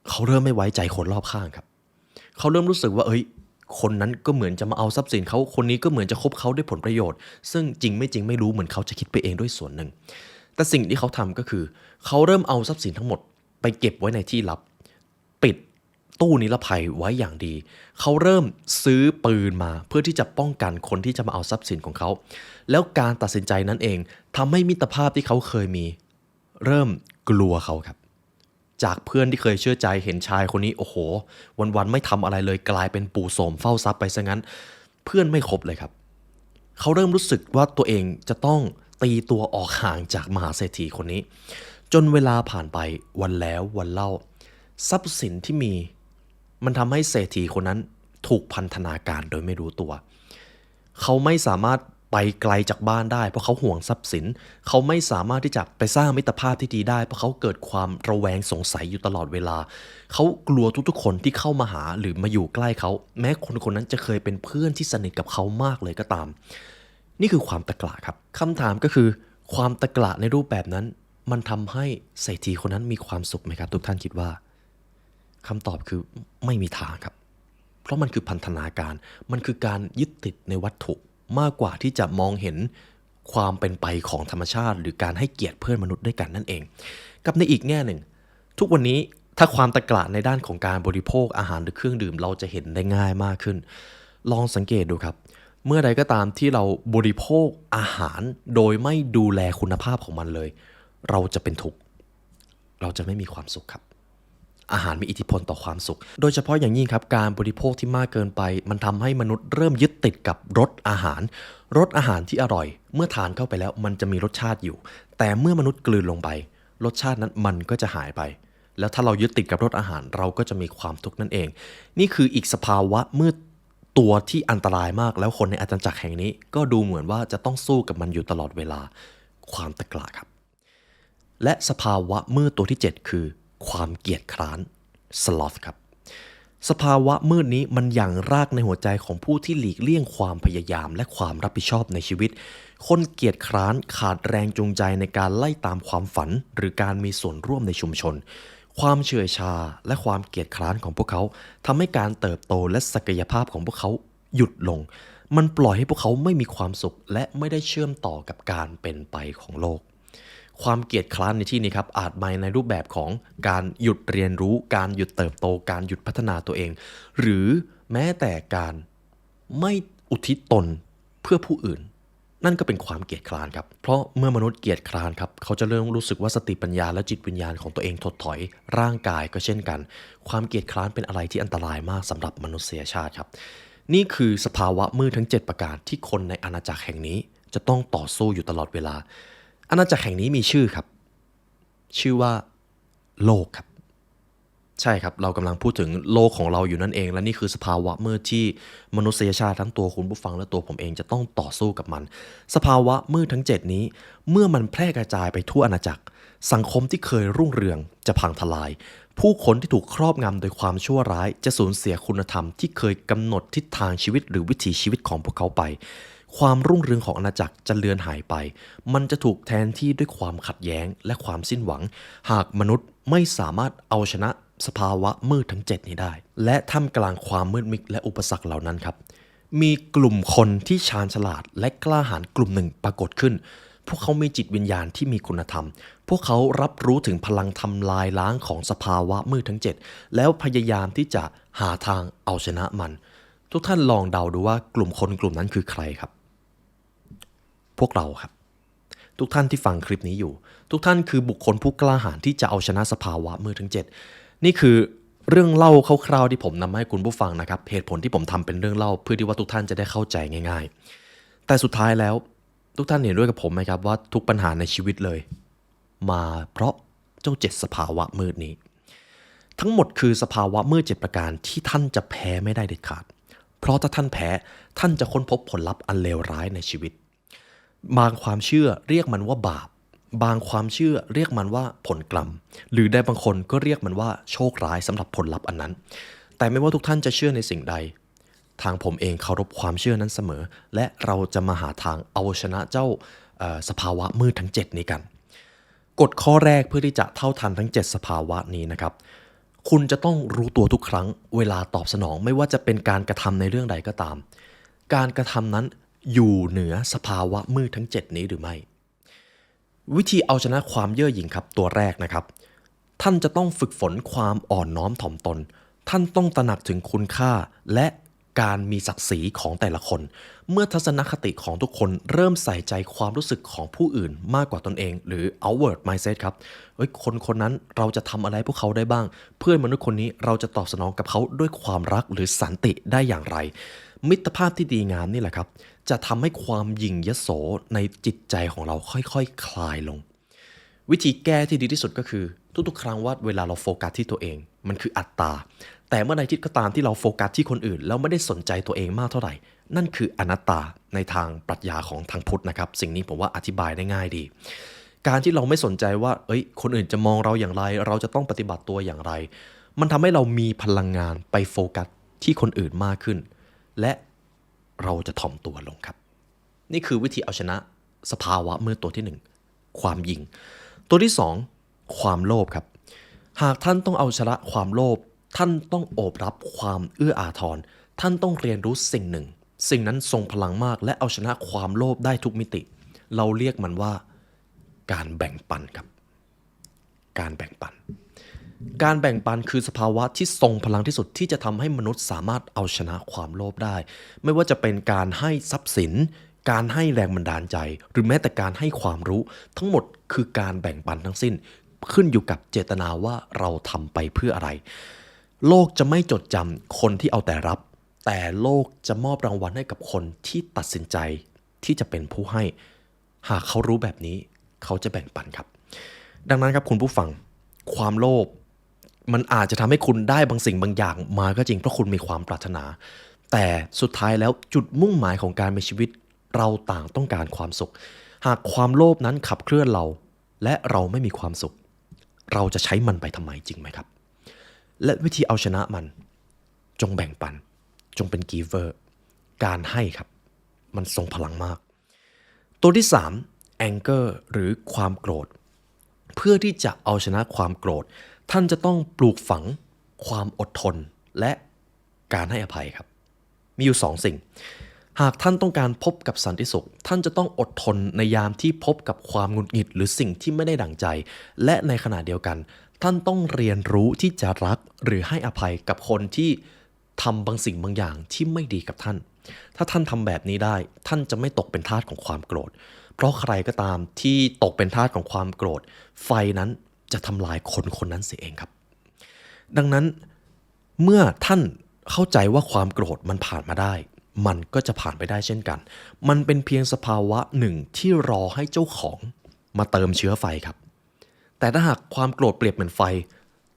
เขาเริ่มไม่ไว้ใจคนรอบข้างครับเขาเริ่มรู้สึกว่าคนนั้นก็เหมือนจะมาเอาทรัพย์สินเขาคนนี้ก็เหมือนจะคบเขาด้วยผลประโยชน์ซึ่งจริงไม่จริงไม่รู้เหมือนเขาจะคิดไปเองด้วยส่วนหนึ่งแต่สิ่งที่เขาทำก็คือเขาเริ่มเอาทรัพย์สินทั้งหมดไปเก็บไว้ในที่ลับปิดตู้นิรภัยไว้อย่างดีเขาเริ่มซื้อปืนมาเพื่อที่จะป้องกันคนที่จะมาเอาทรัพย์สินของเขาแล้วการตัดสินใจนั้นเองทำให้มิตรภาพที่เขาเคยมีเริ่มกลัวเขาครับจากเพื่อนที่เคยเชื่อใจเห็นชายคนนี้โอ้โหวันๆไม่ทำอะไรเลยกลายเป็นปู่โสมเฝ้าทรัพย์ไปซะงั้นเพื่อนไม่คบเลยครับเขาเริ่มรู้สึกว่าตัวเองจะต้องตีตัวออกห่างจากมหาเศรษฐีคนนี้จนเวลาผ่านไปวันแล้ววันเล่าทรัพย์สินที่มีมันทำให้เศรษฐีคนนั้นถูกพันธนาการโดยไม่รู้ตัวเขาไม่สามารถไปไกลจากบ้านได้เพราะเขาห่วงทรัพย์สินเขาไม่สามารถที่จะไปสร้างมิตรภาพที่ดีได้เพราะเขาเกิดความระแวงสงสัยอยู่ตลอดเวลาเขากลัวทุกๆคนที่เข้ามาหาหรือมาอยู่ใกล้เขาแม้คนคนนั้นจะเคยเป็นเพื่อนที่สนิทกับเขามากเลยก็ตามนี่คือความตะกละครับคำถามก็คือความตะกละในรูปแบบนั้นมันทำให้เศรษฐีคนนั้นมีความสุขไหมครับทุกท่านคิดว่าคำตอบคือไม่มีทางครับเพราะมันคือพันธนาการมันคือการยึดติดในวัตถุมากกว่าที่จะมองเห็นความเป็นไปของธรรมชาติหรือการให้เกียรติเพื่อนมนุษย์ด้วยกันนั่นเองกับในอีกแง่หนึ่งทุกวันนี้ ถ้าความตะกละในด้านของการบริโภคอาหารหรือเครื่องดื่มเราจะเห็นได้ง่ายมากขึ้นลองสังเกตดูครับเมื่อใดก็ตามที่เราบริโภคอาหารโดยไม่ดูแลคุณภาพของมันเลยเราจะเป็นทุกข์เราจะไม่มีความสุขครับอาหารมีอิทธิพลต่อความสุขโดยเฉพาะอย่างยิ่งครับการบริโภคที่มากเกินไปมันทำให้มนุษย์เริ่มยึดติดกับรสอาหารที่อร่อยเมื่อทานเข้าไปแล้วมันจะมีรสชาติอยู่แต่เมื่อมนุษย์กลืนลงไปรสชาตินั้นมันก็จะหายไปแล้วถ้าเรายึดติดกับรสอาหารเราก็จะมีความทุกข์นั่นเองนี่คืออีกสภาวะเมื่อตัวที่อันตรายมากแล้วคนในอาณาจักรแห่งนี้ก็ดูเหมือนว่าจะต้องสู้กับมันอยู่ตลอดเวลาความตะกละครับและสภาวะมืดตัวที่7คือความเกียจคร้าน sloth ครับสภาวะมืดนี้มันอย่างรากในหัวใจของผู้ที่หลีกเลี่ยงความพยายามและความรับผิดชอบในชีวิตคนเกียจคร้านขาดแรงจูงใจในการไล่ตามความฝันหรือการมีส่วนร่วมในชุมชนความเฉื่อยชาและความเกียจคร้านของพวกเขาทำให้การเติบโตและศักยภาพของพวกเขาหยุดลงมันปล่อยให้พวกเขาไม่มีความสุขและไม่ได้เชื่อมต่อกับการเป็นไปของโลกความเกียจคร้านในที่นี้ครับอาจมาในรูปแบบของการหยุดเรียนรู้การหยุดเติบโตการหยุดพัฒนาตัวเองหรือแม้แต่การไม่อุทิศตนเพื่อผู้อื่นนั่นก็เป็นความเกียจคร้านครับเพราะเมื่อมนุษย์เกียจคร้านครับเขาจะเริ่มรู้สึกว่าสติปัญญาและจิตวิญญาณของตัวเองถดถอยร่างกายก็เช่นกันความเกียจคร้านเป็นอะไรที่อันตรายมากสำหรับมนุษยชาติครับนี่คือสภาวะมืดทั้ง7ประการที่คนในอาณาจักรแห่งนี้จะต้องต่อสู้อยู่ตลอดเวลาอาณาจักรแห่งนี้มีชื่อครับชื่อว่าโลกครับใช่ครับเรากำลังพูดถึงโลกของเราอยู่นั่นเองและนี่คือสภาวะมืดที่มนุษยชาติทั้งตัวคุณผู้ฟังและตัวผมเองจะต้องต่อสู้กับมันสภาวะมืดทั้ง7นี้เมื่อมันแพร่กระจายไปทั่วอาณาจักรสังคมที่เคยรุ่งเรืองจะพังทลายผู้คนที่ถูกครอบงำโดยความชั่วร้ายจะสูญเสียคุณธรรมที่เคยกำหนดทิศทางชีวิตหรือวิถีชีวิตของพวกเขาไปความรุ่งเรืองของอาณาจักรจะเลือนหายไปมันจะถูกแทนที่ด้วยความขัดแย้งและความสิ้นหวังหากมนุษย์ไม่สามารถเอาชนะสภาวะมืดทั้ง7นี้ได้และท่ามกลางความมืดมิดและอุปสรรคเหล่านั้นครับมีกลุ่มคนที่ชาญฉลาดและกล้าหาญกลุ่มหนึ่งปรากฏขึ้นพวกเขามีจิตวิญญาณที่มีคุณธรรมพวกเขารับรู้ถึงพลังทำลายล้างของสภาวะมืดทั้ง7แล้วพยายามที่จะหาทางเอาชนะมันทุกท่านลองเดาดูว่ากลุ่มคนกลุ่มนั้นคือใครครับพวกเราครับทุกท่านที่ฟังคลิปนี้อยู่ทุกท่านคือบุคคลผู้กล้าหาญที่จะเอาชนะสภาวะมืดทั้ง7นี่คือเรื่องเล่าคร่าวๆที่ผมนำมาให้คุณผู้ฟังนะครับเหตุผลที่ผมทำเป็นเรื่องเล่าเพื่อที่ว่าทุกท่านจะได้เข้าใจง่ายๆแต่สุดท้ายแล้วทุกท่านเห็นด้วยกับผมไหมครับว่าทุกปัญหาในชีวิตเลยมาเพราะเจ้า7สภาวะมืดนี้ทั้งหมดคือสภาวะมืด7ประการที่ท่านจะแพ้ไม่ได้เด็ดขาดเพราะถ้าท่านแพ้ท่านจะค้นพบผลลัพธ์อันเลวร้ายในชีวิตบางความเชื่อเรียกมันว่าบาปบางความเชื่อเรียกมันว่าผลกรรมหรือได้บางคนก็เรียกมันว่าโชคร้ายสำหรับผลลัพธ์อันนั้นแต่ไม่ว่าทุกท่านจะเชื่อในสิ่งใดทางผมเองเคารพความเชื่อนั้นเสมอและเราจะมาหาทางเอาชนะเจ้าสภาวะมืดทั้ง7นี้กันกฎข้อแรกเพื่อที่จะเท่าทันทั้ง7สภาวะนี้นะครับคุณจะต้องรู้ตัวทุกครั้งเวลาตอบสนองไม่ว่าจะเป็นการกระทำในเรื่องใดก็ตามการกระทำนั้นอยู่เหนือสภาวะมืดทั้ง7นี้หรือไม่วิธีเอาชนะความเย่อหยิ่งครับตัวแรกนะครับท่านจะต้องฝึกฝนความอ่อนน้อมถ่อมตนท่านต้องตระหนักถึงคุณค่าและการมีศักดิ์ศรีของแต่ละคนเมื่อทัศนคติของทุกคนเริ่มใส่ใจความรู้สึกของผู้อื่นมากกว่าตนเองหรือ outward mindset ครับคนนั้นเราจะทำอะไรพวกเขาได้บ้างเพื่อนมนุษย์คนนี้เราจะตอบสนองกับเขาด้วยความรักหรือสันติได้อย่างไรมิตรภาพที่ดีงามนี่แหละครับจะทำให้ความหยิ่งยโสในจิตใจของเราค่อยๆ คลายลงวิธีแก้ที่ดีที่สุดก็คือทุกๆครั้งว่าเวลาเราโฟกัสที่ตัวเองมันคืออัตตาแต่เมื่อใดที่ก็ตามที่เราโฟกัสที่คนอื่นแล้วไม่ได้สนใจตัวเองมากเท่าไหร่นั่นคืออนัตตาในทางปรัชญาของทางพุทธนะครับสิ่งนี้ผมว่าอธิบายได้ง่ายดีการที่เราไม่สนใจว่าคนอื่นจะมองเราอย่างไรเราจะต้องปฏิบัติตัวอย่างไรมันทำให้เรามีพลังงานไปโฟกัสที่คนอื่นมากขึ้นและเราจะถ่อมตัวลงครับนี่คือวิธีเอาชนะสภาวะมืดตัวที่1ความหยิ่งตัวที่2ความโลภครับหากท่านต้องเอาชนะความโลภท่านต้องโอบรับความเอื้ออาทรท่านต้องเรียนรู้สิ่งหนึ่งสิ่งนั้นทรงพลังมากและเอาชนะความโลภได้ทุกมิติเราเรียกมันว่าการแบ่งปันครับการแบ่งปัน การแบ่งปันคือสภาวะที่ทรงพลังที่สุดที่จะทำให้มนุษย์สามารถเอาชนะความโลภได้ไม่ว่าจะเป็นการให้ทรัพย์สินการให้แรงบันดาลใจหรือแม้แต่การให้ความรู้ทั้งหมดคือการแบ่งปันทั้งสิ้นขึ้นอยู่กับเจตนาว่าเราทำไปเพื่ออะไรโลกจะไม่จดจำคนที่เอาแต่รับแต่โลกจะมอบรางวัลให้กับคนที่ตัดสินใจที่จะเป็นผู้ให้หากเขารู้แบบนี้เขาจะแบ่งปันครับดังนั้นครับคุณผู้ฟังความโลภมันอาจจะทำให้คุณได้บางสิ่งบางอย่างมาก็จริงเพราะคุณมีความปรารถนาแต่สุดท้ายแล้วจุดมุ่งหมายของการมีชีวิตเราต่างต้องการความสุขหากความโลภนั้นขับเคลื่อนเราและเราไม่มีความสุขเราจะใช้มันไปทำไมจริงไหมครับและวิธีเอาชนะมันจงแบ่งปันจงเป็น giver การให้ครับมันทรงพลังมากตัวที่3 anger หรือความโกรธเพื่อที่จะเอาชนะความโกรธท่านจะต้องปลูกฝังความอดทนและการให้อภัยครับมีอยู่2สิ่งหากท่านต้องการพบกับสันติสุขท่านจะต้องอดทนในยามที่พบกับความหงุดหงิดหรือสิ่งที่ไม่ได้ดั่งใจและในขณะเดียวกันท่านต้องเรียนรู้ที่จะรักหรือให้อภัยกับคนที่ทำบางสิ่งบางอย่างที่ไม่ดีกับท่านถ้าท่านทำแบบนี้ได้ท่านจะไม่ตกเป็นทาสของความโกรธเพราะใครก็ตามที่ตกเป็นทาสของความโกรธไฟนั้นจะทำลายคนคนนั้นเสียเองครับดังนั้นเมื่อท่านเข้าใจว่าความโกรธมันผ่านมาได้มันก็จะผ่านไปได้เช่นกันมันเป็นเพียงสภาวะหนึ่งที่รอให้เจ้าของมาเติมเชื้อไฟครับแต่ถ้าหากความโกรธเปรียบเหมือนไฟ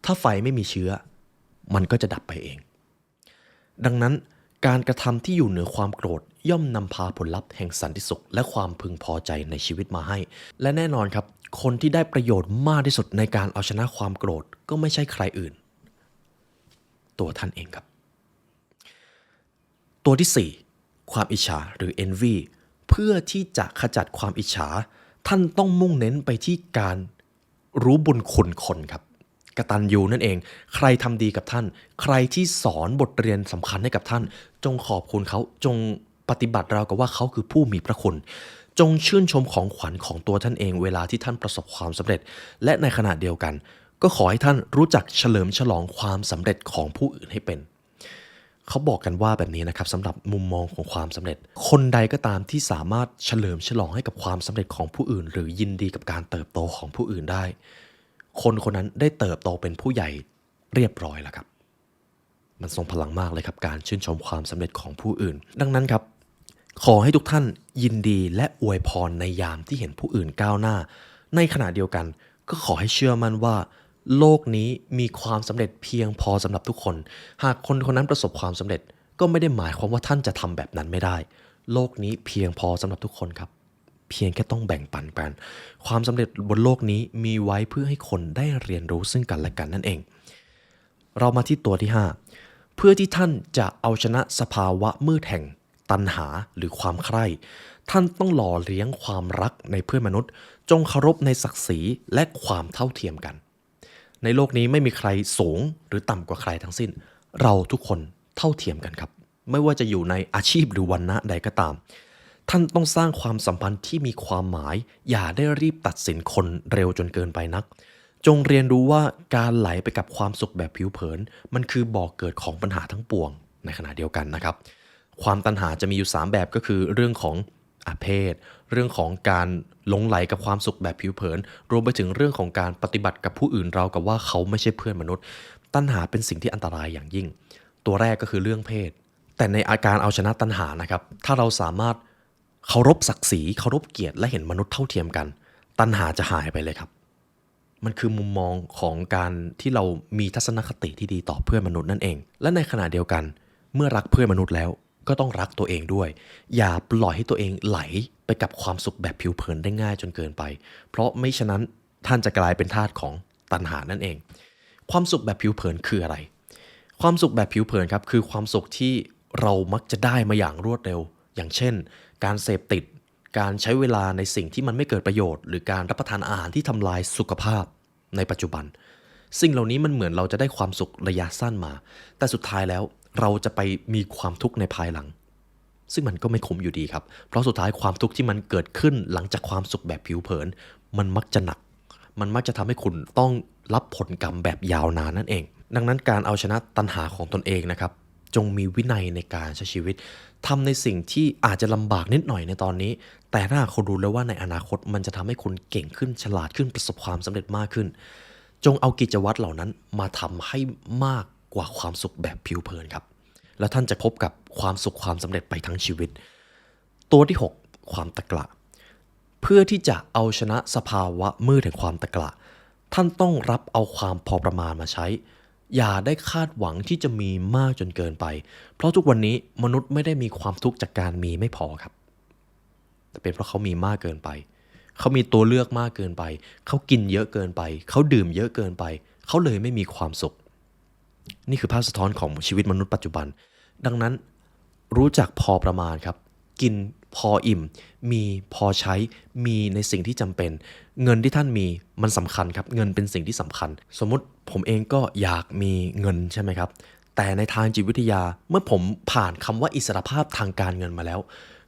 ถ้าไฟไม่มีเชื้อมันก็จะดับไปเองดังนั้นการกระทำที่อยู่เหนือความโกรธย่อมนำพาผลลัพธ์แห่งสันติสุขและความพึงพอใจในชีวิตมาให้และแน่นอนครับคนที่ได้ประโยชน์มากที่สุดในการเอาชนะความโกรธก็ไม่ใช่ใครอื่นตัวท่านเองครับตัวที่4ความอิจฉาหรือ envy เพื่อที่จะขจัดความอิจฉาท่านต้องมุ่งเน้นไปที่การรู้บุญคุณคนครับกตัญญูนั่นเองใครทำดีกับท่านใครที่สอนบทเรียนสำคัญให้กับท่านจงขอบคุณเขาจงปฏิบัติราวกับว่าเขาคือผู้มีพระคุณจงชื่นชมของขวัญของตัวท่านเองเวลาที่ท่านประสบความสำเร็จและในขณะเดียวกันก็ขอให้ท่านรู้จักเฉลิมฉลองความสำเร็จของผู้อื่นให้เป็นเขาบอกกันว่าแบบนี้นะครับสำหรับมุมมองของความสำเร็จคนใดก็ตามที่สามารถเฉลิมฉลองให้กับความสำเร็จของผู้อื่นหรือยินดีกับการเติบโตของผู้อื่นได้คนคนนั้นได้เติบโตเป็นผู้ใหญ่เรียบร้อยแล้วครับมันทรงพลังมากเลยครับการชื่นชมความสำเร็จของผู้อื่นดังนั้นครับขอให้ทุกท่านยินดีและอวยพรในยามที่เห็นผู้อื่นก้าวหน้าในขณะเดียวกันก็ขอให้เชื่อมั่นว่าโลกนี้มีความสำเร็จเพียงพอสำหรับทุกคนหากคนคนนั้นประสบความสำเร็จก็ไม่ได้หมายความว่าท่านจะทำแบบนั้นไม่ได้โลกนี้เพียงพอสำหรับทุกคนครับเพียงแค่ต้องแบ่งปันกันความสำเร็จบนโลกนี้มีไว้เพื่อให้คนได้เรียนรู้ซึ่งกันและกันนั่นเองเรามาที่ตัวที่5เพื่อที่ท่านจะเอาชนะสภาวะมืดแห่งตัณหาหรือความใคร่ท่านต้องหล่อเลี้ยงความรักในเพื่อนมนุษย์จงเคารพในศักดิ์ศรีและความเท่าเทียมกันในโลกนี้ไม่มีใครสูงหรือต่ำกว่าใครทั้งสิ้นเราทุกคนเท่าเทียมกันครับไม่ว่าจะอยู่ในอาชีพหรือวรรณะใดก็ตามท่านต้องสร้างความสัมพันธ์ที่มีความหมายอย่าได้รีบตัดสินคนเร็วจนเกินไปนักจงเรียนรู้ว่าการไหลไปกับความสุขแบบผิวเผินมันคือบ่อกเกิดของปัญหาทั้งปวงในขณะเดียวกันนะครับความตัณหาจะมีอยู่3แบบก็คือเรื่องของอาเพศเรื่องของการหลงไหลกับความสุขแบบผิวเผินรวมไปถึงเรื่องของการปฏิบัติกับผู้อื่นเรากับว่าเขาไม่ใช่เพื่อนมนุษย์ตัณหาเป็นสิ่งที่อันตรายอย่างยิ่งตัวแรกก็คือเรื่องเพศแต่ในอาการเอาชนะตัณหานะครับถ้าเราสามารถเคารพศักดิ์ศรีเคารพเกียรติและเห็นมนุษย์เท่าเทียมกันตัณหาจะหายไปเลยครับมันคือมุมมองของการที่เรามีทัศนคติที่ดีต่อเพื่อนมนุษย์นั่นเองและในขณะเดียวกันเมื่อรักเพื่อนมนุษย์แล้วก็ต้องรักตัวเองด้วยอย่าปล่อยให้ตัวเองไหลไปกับความสุขแบบผิวเผินได้ง่ายจนเกินไปเพราะไม่ฉะนั้นท่านจะกลายเป็นทาสของตัณหานั่นเองความสุขแบบผิวเผินคืออะไรความสุขแบบผิวเผินครับคือความสุขที่เรามักจะได้มาอย่างรวดเร็วอย่างเช่นการเสพติดการใช้เวลาในสิ่งที่มันไม่เกิดประโยชน์หรือการรับประทานอาหารที่ทำลายสุขภาพในปัจจุบันสิ่งเหล่านี้มันเหมือนเราจะได้ความสุขระยะสั้นมาแต่สุดท้ายแล้วเราจะไปมีความทุกข์ในภายหลังซึ่งมันก็ไม่คุ้มอยู่ดีครับเพราะสุดท้ายความทุกข์ที่มันเกิดขึ้นหลังจากความสุขแบบผิวเผินมันมักจะหนัก มันมักจะทำให้คุณต้องรับผลกรรมแบบยาวนานนั่นเองดังนั้นการเอาชนะตัณหาของตนเองนะครับจงมีวินัยในการใช้ชีวิตทำในสิ่งที่อาจจะลำบากนิดหน่อยในตอนนี้แต่ถ้าคุณรู้แล้วว่าในอนาคตมันจะทำให้คุณเก่งขึ้นฉลาดขึ้นประสบความสำเร็จมากขึ้นจงเอากิจวัตรเหล่านั้นมาทำให้มากกว่าความสุขแบบผิวเผินครับแล้วท่านจะพบกับความสุขความสำเร็จไปทั้งชีวิตตัวที่ 6 ความตะกละเพื่อที่จะเอาชนะสภาวะมืดแห่งความตะกละท่านต้องรับเอาความพอประมาณมาใช้อย่าได้คาดหวังที่จะมีมากจนเกินไปเพราะทุกวันนี้มนุษย์ไม่ได้มีความทุกข์จากการมีไม่พอครับแต่เป็นเพราะเขามีมากเกินไปเขามีตัวเลือกมากเกินไปเขากินเยอะเกินไปเขาดื่มเยอะเกินไปเขาเลยไม่มีความสุขนี่คือภาพสะท้อนของชีวิตมนุษย์ปัจจุบันดังนั้นรู้จักพอประมาณครับกินพออิ่มมีพอใช้มีในสิ่งที่จำเป็นเงินที่ท่านมีมันสำคัญครับเงินเป็นสิ่งที่สำคัญสมมุติผมเองก็อยากมีเงินใช่ไหมครับแต่ในทางจิตวิทยาเมื่อผมผ่านคำว่าอิสรภาพทางการเงินมาแล้ว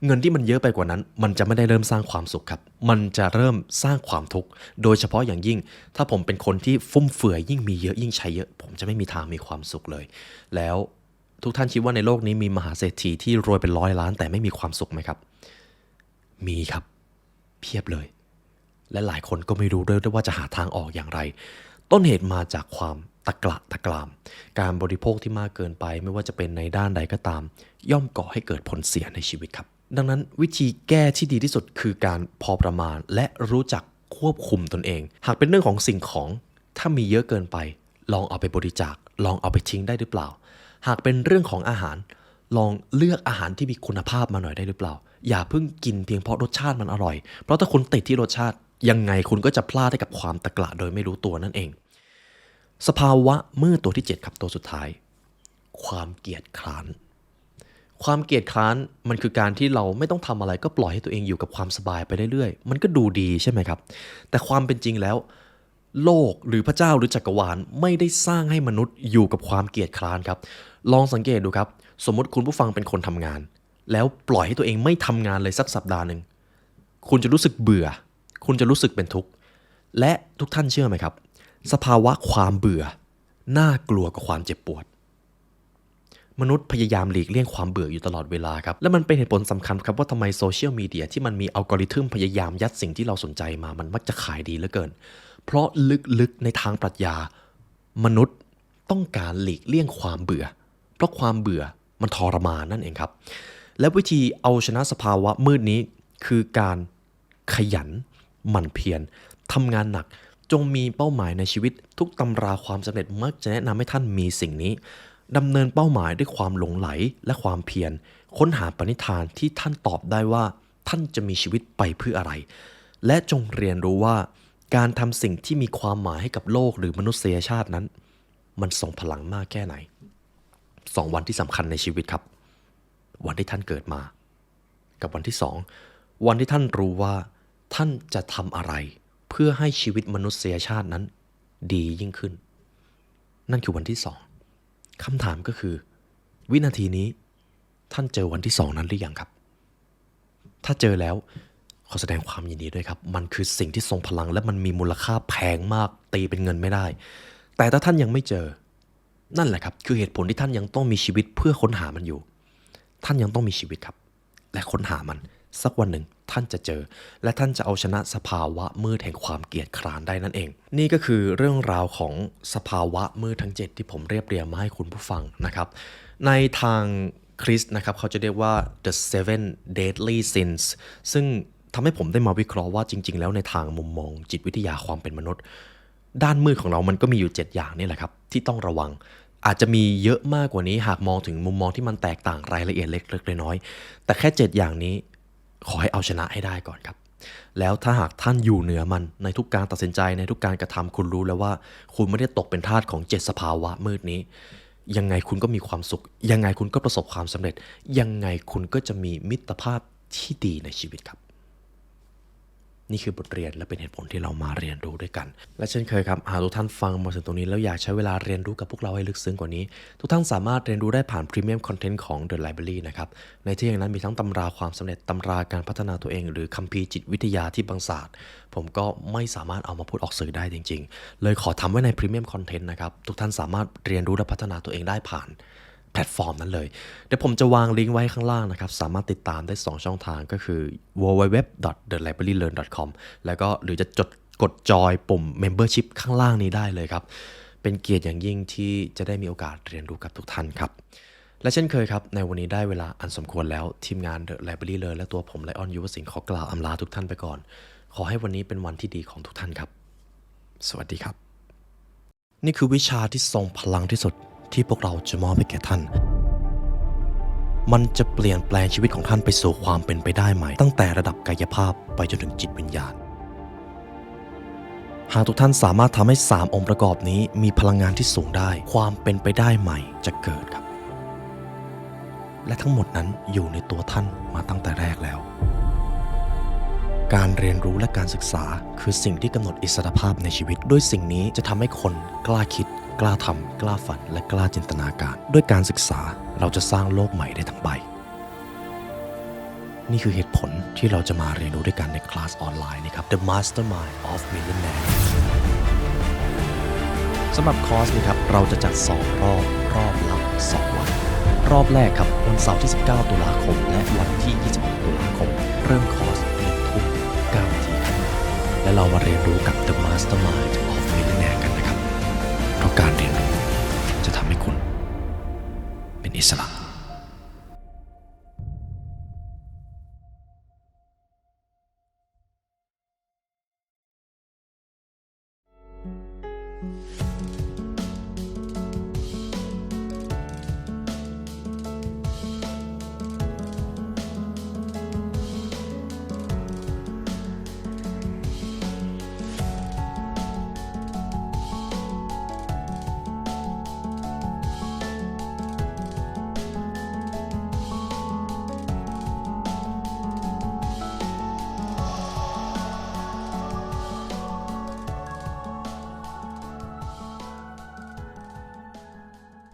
เงินที่มันเยอะไปกว่านั้นมันจะไม่ได้เริ่มสร้างความสุขครับมันจะเริ่มสร้างความทุกข์โดยเฉพาะอย่างยิ่งถ้าผมเป็นคนที่ฟุ่มเฟือยยิ่งมีเยอะยิ่งใช้เยอะผมจะไม่มีทางมีความสุขเลยแล้วทุกท่านคิดว่าในโลกนี้มีมหาเศรษฐีที่รวยเป็น100 ล้านแต่ไม่มีความสุขไหมครับมีครับเพียบเลยและหลายคนก็ไม่รู้ด้วยว่าจะหาทางออกอย่างไรต้นเหตุมาจากความตะกละตะกรามการบริโภคที่มากเกินไปไม่ว่าจะเป็นในด้านใดก็ตามย่อมก่อให้เกิดผลเสียในชีวิตครับดังนั้นวิธีแก้ที่ดีที่สุดคือการพอประมาณและรู้จักควบคุมตนเองหากเป็นเรื่องของสิ่งของถ้ามีเยอะเกินไปลองเอาไปบริจาคลองเอาไปทิ้งได้หรือเปล่าหากเป็นเรื่องของอาหารลองเลือกอาหารที่มีคุณภาพมาหน่อยได้หรือเปล่าอย่าเพิ่งกินเพียงเพราะรสชาติมันอร่อยเพราะถ้าคุณติดที่รสชาติยังไงคุณก็จะพลาดได้กับความตะกละโดยไม่รู้ตัวนั่นเองสภาวะมืดตัวที่ 7ครับตัวสุดท้ายความเกียจคร้านความเกียจคร้านมันคือการที่เราไม่ต้องทำอะไรก็ปล่อยให้ตัวเองอยู่กับความสบายไปเรื่อยๆมันก็ดูดีใช่ไหมครับแต่ความเป็นจริงแล้วโลกหรือพระเจ้าหรือจักรวาลไม่ได้สร้างให้มนุษย์อยู่กับความเกียจคร้านครับลองสังเกตดูครับสมมติคุณผู้ฟังเป็นคนทำงานแล้วปล่อยให้ตัวเองไม่ทำงานเลยสักสัปดาห์หนึ่งคุณจะรู้สึกเบื่อคุณจะรู้สึกเป็นทุกข์และทุกท่านเชื่อไหมครับสภาวะความเบื่อน่ากลัวกว่าความเจ็บปวดมนุษย์พยายามหลีกเลี่ยงความเบื่ออยู่ตลอดเวลาครับและมันเป็นเหตุผลสำคัญครับว่าทำไมโซเชียลมีเดียที่มันมีอัลกอริทึมพยายามยัดสิ่งที่เราสนใจมามันมักจะขายดีเหลือเกินเพราะลึกๆในทางปรัชญามนุษย์ต้องการหลีกเลี่ยงความเบื่อเพราะความเบื่อมันทรมานนั่นเองครับและวิธีเอาชนะสภาวะมืดนี้คือการขยันหมั่นเพียรทำงานหนักจงมีเป้าหมายในชีวิตทุกตำราความสำเร็จมักจะแนะนำให้ท่านมีสิ่งนี้ดำเนินเป้าหมายด้วยความหลงไหลและความเพียรค้นหาปณิธานที่ท่านตอบได้ว่าท่านจะมีชีวิตไปเพื่ออะไรและจงเรียนรู้ว่าการทำสิ่งที่มีความหมายให้กับโลกหรือมนุษยชาตินั้นมันส่งพลังมากแค่ไหน2 วันที่สำคัญในชีวิตครับวันที่ท่านเกิดมากับวันที่2วันที่ท่านรู้ว่าท่านจะทำอะไรเพื่อให้ชีวิตมนุษยชาตินั้นดียิ่งขึ้นนั่นคือวันที่2คำถามก็คือวินาทีนี้ท่านเจอวันที่2นั้นหรือยังครับถ้าเจอแล้วขอแสดงความยินดีด้วยครับมันคือสิ่งที่ทรงพลังและมันมีมูลค่าแพงมากตีเป็นเงินไม่ได้แต่ถ้าท่านยังไม่เจอนั่นแหละครับคือเหตุผลที่ท่านยังต้องมีชีวิตเพื่อค้นหามันอยู่ท่านยังต้องมีชีวิตครับและค้นหามันสักวันหนึ่งท่านจะเจอและท่านจะเอาชนะสภาวะมืดแห่งความเกียจคร้านได้นั่นเองนี่ก็คือเรื่องราวของสภาวะมืดทั้ง7ที่ผมเรียบเรียงมาให้คุณผู้ฟังนะครับในทางคริสต์นะครับเขาจะเรียกว่า the seven deadly sins ซึ่งทำให้ผมได้มาวิเคราะห์ว่าจริงๆแล้วในทางมุมมองจิตวิทยาความเป็นมนุษย์ด้านมืดของเรามันก็มีอยู่7อย่างนี่แหละครับที่ต้องระวังอาจจะมีเยอะมากกว่านี้หากมองถึงมุมมองที่มันแตกต่างรายละเอียดเล็กๆน้อยๆแต่แค่7อย่างนี้ขอให้เอาชนะให้ได้ก่อนครับแล้วถ้าหากท่านอยู่เหนือมันในทุกการตัดสินใจในทุกการกระทำคุณรู้แล้วว่าคุณไม่ได้ตกเป็นทาสของ7สภาวะมืดนี้ยังไงคุณก็มีความสุขยังไงคุณก็ประสบความสำเร็จยังไงคุณก็จะมีมิตรภาพที่ดีในชีวิตครับ นี่คือบทเรียนและเป็นเหตุผลที่เรามาเรียนรู้ด้วยกันและเช่นเคยครับหากทุกท่านฟังมาถึงตรงนี้แล้วอยากใช้เวลาเรียนรู้กับพวกเราให้ลึกซึ้งกว่านี้ทุกท่านสามารถเรียนรู้ได้ผ่านพรีเมียมคอนเทนต์ของ The Library นะครับในที่อย่างนั้นมีทั้งตำราความสำเร็จตำราการพัฒนาตัวเองหรือคัมภีร์จิตวิทยาที่บังศาสตร์ผมก็ไม่สามารถเอามาพูดออกสื่อได้จริงๆเลยขอทำไว้ในพรีเมียมคอนเทนต์นะครับทุกท่านสามารถเรียนรู้และพัฒนาตัวเองได้ผ่านแพลตฟอร์มนั้นเลยเดี๋ยวผมจะวางลิงก์ไว้ข้างล่างนะครับสามารถติดตามได้2ช่องทางก็คือ www.thelibrarylearn.com แล้วก็หรือจะกดจอยปุ่ม membership ข้างล่างนี้ได้เลยครับเป็นเกียรติอย่างยิ่งที่จะได้มีโอกาสเรียนรู้กับทุกท่านครับและเช่นเคยครับในวันนี้ได้เวลาอันสมควรแล้วทีมงาน The Library Learn และตัวผมไลออนยุวสิงห์ขอกล่าวอำลาทุกท่านไปก่อนขอให้วันนี้เป็นวันที่ดีของทุกท่านครับสวัสดีครับนี่คือวิชาที่ทรงพลังที่สุดที่พวกเราจะมอบให้แก่ท่านมันจะเปลี่ยนแปลงชีวิตของท่านไปสู่ความเป็นไปได้ใหม่ตั้งแต่ระดับกายภาพไปจนถึงจิตวิญญาณหากทุกท่านสามารถทำให้3องค์ประกอบนี้มีพลังงานที่สูงได้ความเป็นไปได้ใหม่จะเกิดครับและทั้งหมดนั้นอยู่ในตัวท่านมาตั้งแต่แรกแล้วการเรียนรู้และการศึกษาคือสิ่งที่กำหนดอิสรภาพในชีวิตด้วยสิ่งนี้จะทำให้คนกล้าคิดกล้าทำกล้าฝันและกล้าจินตนาการด้วยการศึกษาเราจะสร้างโลกใหม่ได้ทั้งใบนี่คือเหตุผลที่เราจะมาเรียนรู้ด้วยกันในคลาสออนไลน์นะครับ The Mastermind of Millionaire สำหรับคอร์สนี้ครับเราจะจัด2รอบละ2วันรอบแรกครับวันเสาร์ที่19ตุลาคมและวันที่26ตุลาคมเริ่มคอร์ส1:09 น.ครับและเรามาเรียนรู้กับ The Mastermind of Millionaire กันนะครับเพราะการเรียนรู้จะทำให้คุณเป็นอิสระ